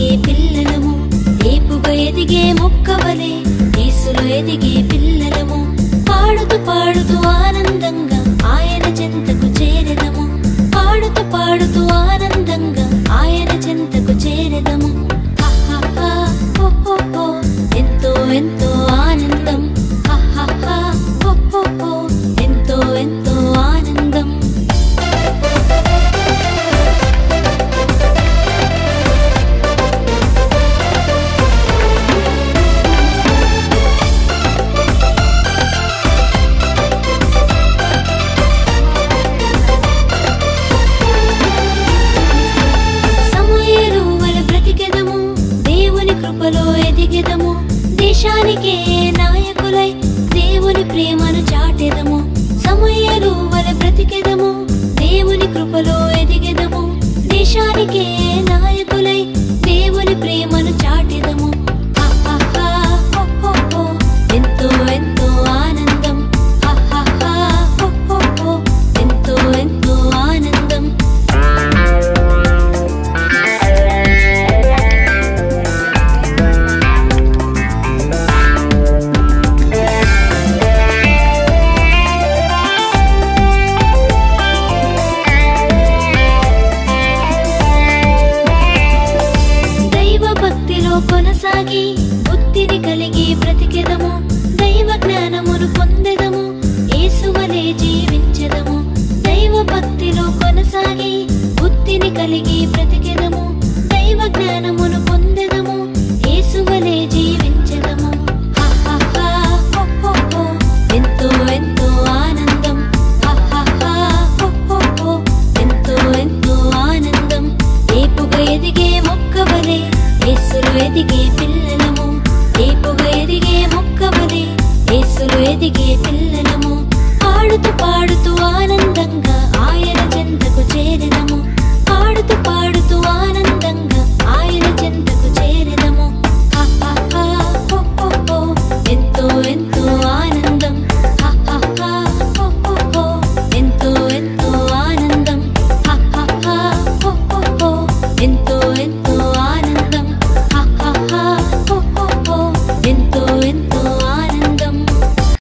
ఎదిగే పిల్లలము, ఏపుగా ఎదిగే మొక్కవలే యేసులో ఎదిగే పిల్లలము. పాడుతూ పాడుతూ ఆనందంగా ఆయన చెంతకు చేరెదము, పాడుతూ పాడుతూ ఆనందంగా ఆయన చెంతకు చేరెదము. ఎంతో ఎంతో ఆనందం, ఎంతో ఎంతో ఆనందం. కృపలో ఎదిగెదము, దేశానికే నాయకులై దేవుని ప్రేమను చాటెదము. సమూయేలు వలె బ్రతికెదము, దేవుని కృపలో ఎదిగెదము, దేశానికే నాయకులై దేవుని ప్రేమను చాటెదము. ఎంతో ఎంతో ఆనందం, ఎంతో ఎంతో ఆనందం. కొనసాగి బుద్ధిని కలిగి బ్రతికెదము, దైవ జ్ఞానమును పొందెదము, యేసువలే జీవించెదము. దైవ భక్తిలో కొనసాగి బుద్ధిని కలిగి